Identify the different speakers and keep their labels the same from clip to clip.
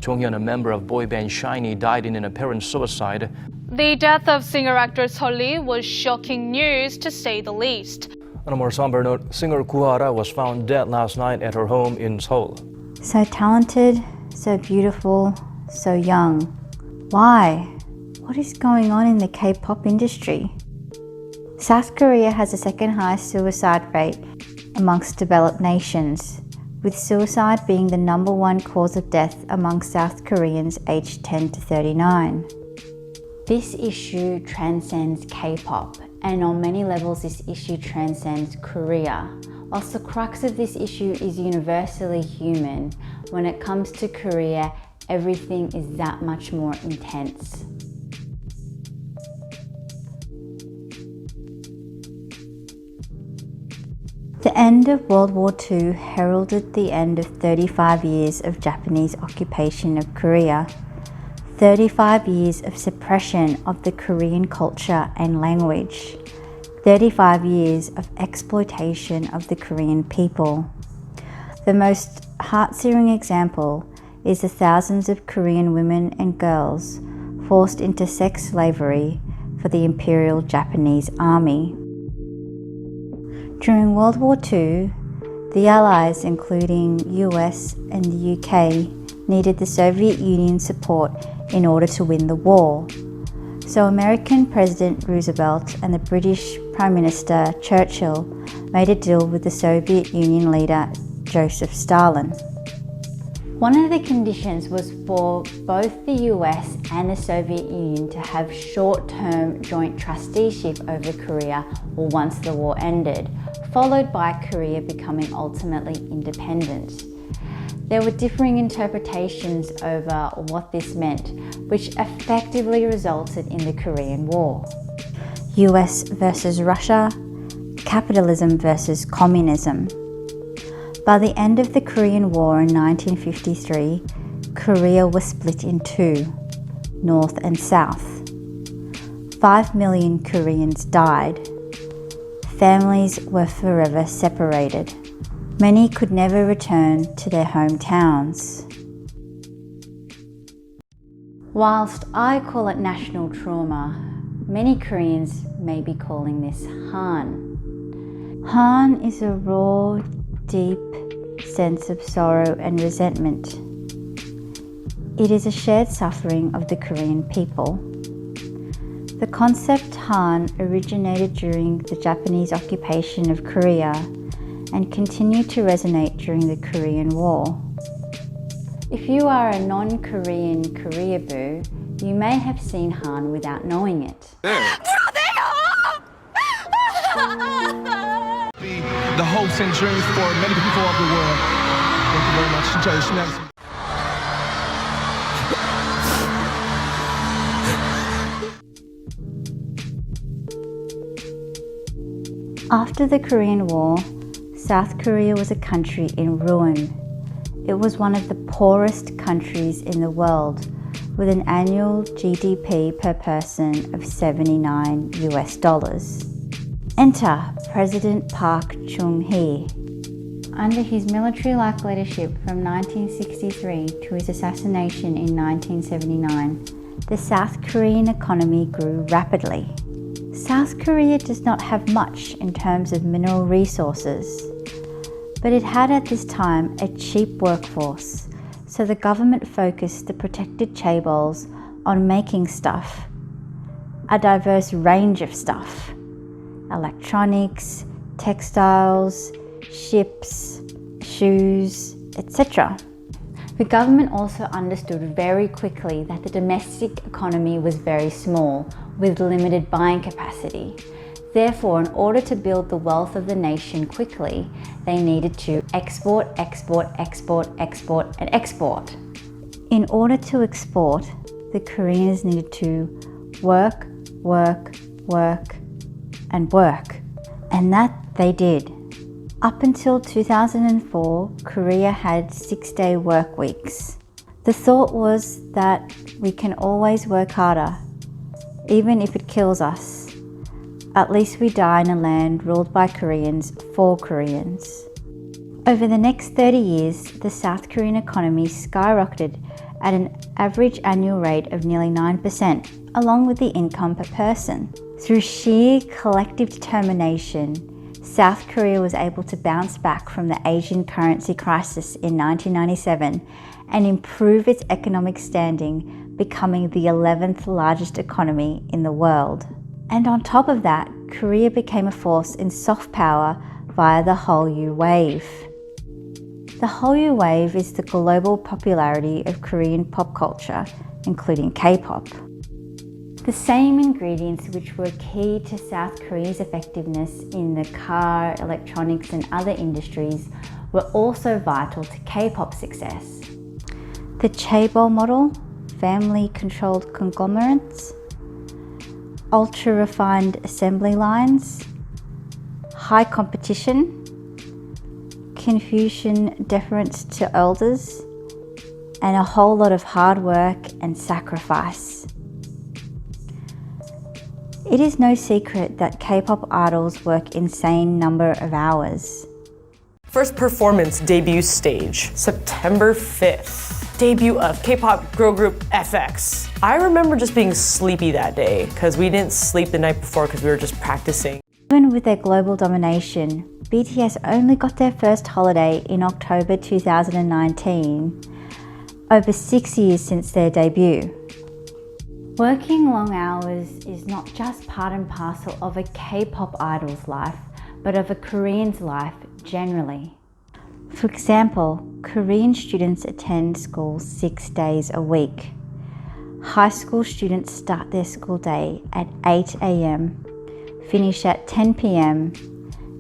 Speaker 1: Jonghyun, a member of boy band Shinhee, died in an apparent suicide.
Speaker 2: The death of singer-actor Sulli was shocking news, to say the least.
Speaker 1: On a more somber note, singer Goo Hara was found dead last night at her home in Seoul.
Speaker 3: So talented, so beautiful, so young. Why? What is going on in the K-pop industry? South Korea has the second highest suicide rate amongst developed nations, with suicide being the #1 cause of death among South Koreans aged 10 to 39. This issue transcends K-pop, and on many levels this issue transcends Korea. Whilst the crux of this issue is universally human, when it comes to Korea, everything is that much more intense. The end of World War II heralded the end of 35 years of Japanese occupation of Korea, 35 years of suppression of the Korean culture and language, 35 years of exploitation of the Korean people. The most heart-searing example is the thousands of Korean women and girls forced into sex slavery for the Imperial Japanese Army. During World War II, the Allies, including US and the UK, needed the Soviet Union's support in order to win the war. So American President Roosevelt and the British Prime Minister Churchill made a deal with the Soviet Union leader Joseph Stalin. One of the conditions was for both the US and the Soviet Union to have short-term joint trusteeship over Korea once the war ended, followed by Korea becoming ultimately independent. There were differing interpretations over what this meant, which effectively resulted in the Korean War. US versus Russia, capitalism versus communism. By the end of the Korean War in 1953, Korea was split in two, North and South. 5 million Koreans died. Families were forever separated. Many could never return to their hometowns. Whilst I call it national trauma, many Koreans may be calling this Han. Han is a raw, deep sense of sorrow and resentment. It is a shared suffering of the Korean people. The concept Han originated during the Japanese occupation of Korea and continued to resonate during the Korean War. If you are a non-Korean Koreaboo, you may have seen Han without knowing it.
Speaker 4: The hopes and dreams for many people of the world. Thank you very much. 진짜 열심히 하겠습니다.
Speaker 3: After the Korean War, South Korea was a country in ruin. It was one of the poorest countries in the world, with an annual GDP per person of $79 US. Enter President Park Chung-hee. Under his military-like leadership from 1963 to his assassination in 1979, the South Korean economy grew rapidly. South Korea does not have much in terms of mineral resources, but it had at this time a cheap workforce, so the government focused the protected chaebols on making stuff, a diverse range of stuff: electronics, textiles, ships, shoes, etc. The government also understood very quickly that the domestic economy was very small, with limited buying capacity. Therefore, in order to build the wealth of the nation quickly, they needed to export, export, export, export, and export. In order to export, the Koreans needed to work, work, work, and work. And that they did. Up until 2004, Korea had 6-day work weeks. The thought was that we can always work harder, even if it kills us. At least we die in a land ruled by Koreans for Koreans. Over the next 30 years, the South Korean economy skyrocketed at an average annual rate of nearly 9%, along with the income per person. Through sheer collective determination, South Korea was able to bounce back from the Asian currency crisis in 1997 and improve its economic standing, becoming the 11th largest economy in the world. And on top of that, Korea became a force in soft power via the Hallyu wave. The Hallyu wave is the global popularity of Korean pop culture, including K-pop. The same ingredients which were key to South Korea's effectiveness in the car, electronics and other industries were also vital to K-pop success. The chaebol model, family-controlled conglomerates, ultra-refined assembly lines, high competition, Confucian deference to elders, and a whole lot of hard work and sacrifice. It is no secret that K-pop idols work insane number of hours.
Speaker 5: First performance debut stage, September 5th. Debut of K-pop girl group FX. I remember just being sleepy that day because we didn't sleep the night before because we were just practicing.
Speaker 3: Even with their global domination, BTS only got their first holiday in October 2019, over 6 years since their debut. Working long hours is not just part and parcel of a K-pop idol's life, but of a Korean's life generally. For example, Korean students attend school 6 days a week. High school students start their school day at 8 a.m, finish at 10 p.m,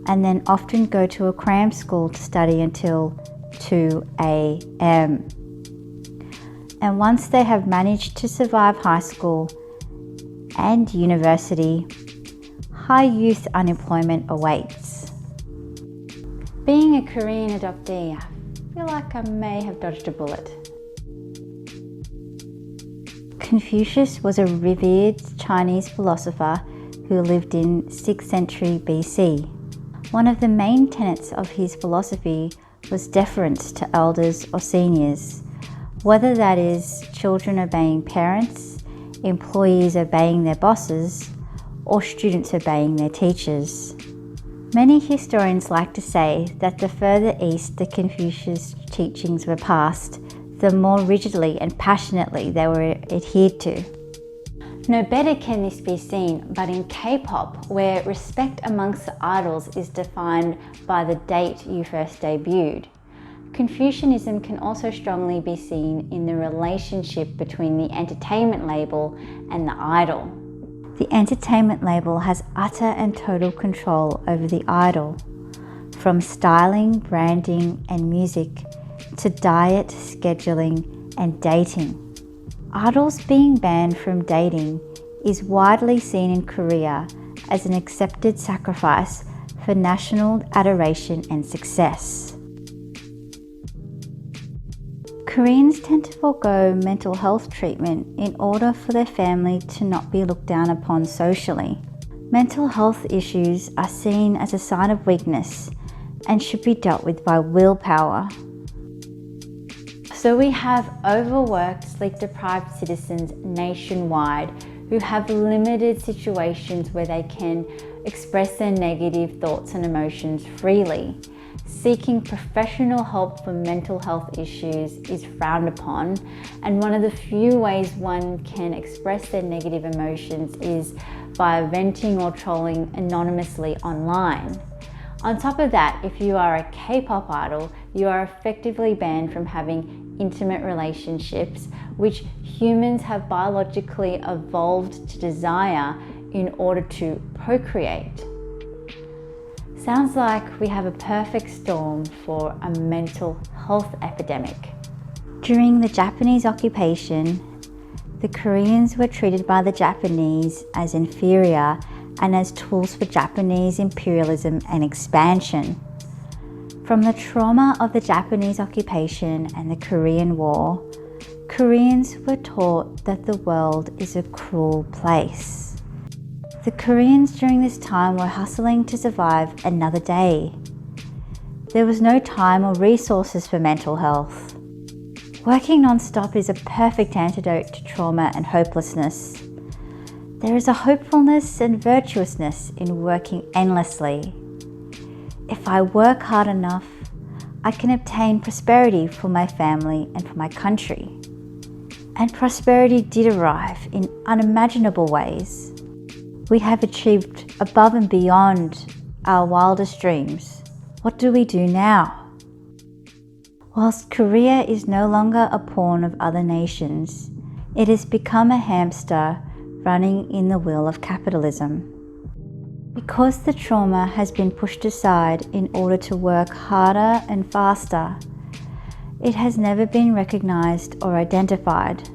Speaker 3: and then often go to a cram school to study until 2 a.m. And once they have managed to survive high school and university, high youth unemployment awaits. Being a Korean adoptee, I feel like I may have dodged a bullet. Confucius was a revered Chinese philosopher who lived in 6th century BC. One of the main tenets of his philosophy was deference to elders or seniors, whether that is children obeying parents, employees obeying their bosses, or students obeying their teachers. Many historians like to say that the further east the Confucius teachings were passed, the more rigidly and passionately they were adhered to. No better can this be seen but in K-pop, where respect amongst the idols is defined by the date you first debuted. Confucianism can also strongly be seen in the relationship between the entertainment label and the idol. The entertainment label has utter and total control over the idol, from styling, branding and music to diet, scheduling and dating. Idols being banned from dating is widely seen in Korea as an accepted sacrifice for national adoration and success. Koreans tend to forego mental health treatment in order for their family to not be looked down upon socially. Mental health issues are seen as a sign of weakness and should be dealt with by willpower. So we have overworked, sleep-deprived citizens nationwide who have limited situations where they can express their negative thoughts and emotions freely. Seeking professional help for mental health issues is frowned upon, and one of the few ways one can express their negative emotions is by venting or trolling anonymously online. On top of that, if you are a K-pop idol, you are effectively banned from having intimate relationships, which humans have biologically evolved to desire in order to procreate. Sounds like we have a perfect storm for a mental health epidemic. During the Japanese occupation, the Koreans were treated by the Japanese as inferior and as tools for Japanese imperialism and expansion. From the trauma of the Japanese occupation and the Korean War, Koreans were taught that the world is a cruel place. The Koreans during this time were hustling to survive another day. There was no time or resources for mental health. Working non-stop is a perfect antidote to trauma and hopelessness. There is a hopefulness and virtuousness in working endlessly. If I work hard enough, I can obtain prosperity for my family and for my country. And prosperity did arrive in unimaginable ways. We have achieved above and beyond our wildest dreams. What do we do now? Whilst Korea is no longer a pawn of other nations, it has become a hamster running in the wheel of capitalism. Because the trauma has been pushed aside in order to work harder and faster, it has never been recognized or identified.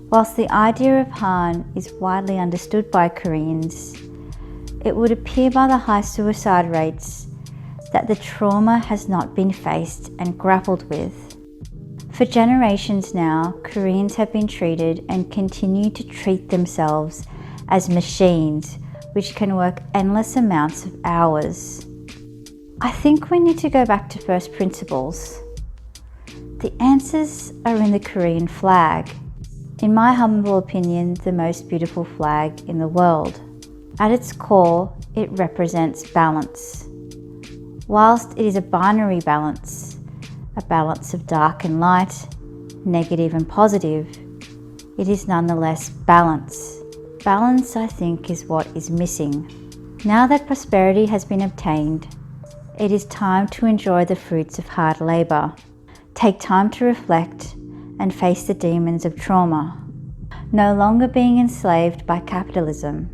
Speaker 3: Whilst the idea of Han is widely understood by Koreans, it would appear by the high suicide rates that the trauma has not been faced and grappled with. For generations now, Koreans have been treated and continue to treat themselves as machines which can work endless amounts of hours. I think we need to go back to first principles. The answers are in the Korean flag. In my humble opinion, the most beautiful flag in the world. At its core, it represents balance. Whilst it is a binary balance, a balance of dark and light, negative and positive, it is nonetheless balance. Balance, I think, is what is missing. Now that prosperity has been obtained, it is time to enjoy the fruits of hard labour. Take time to reflect and face the demons of trauma. No longer being enslaved by capitalism,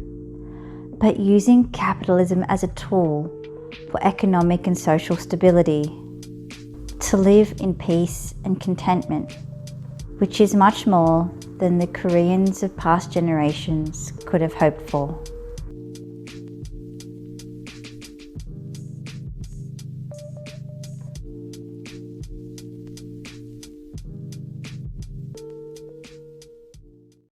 Speaker 3: but using capitalism as a tool for economic and social stability, to live in peace and contentment, which is much more than the Koreans of past generations could have hoped for.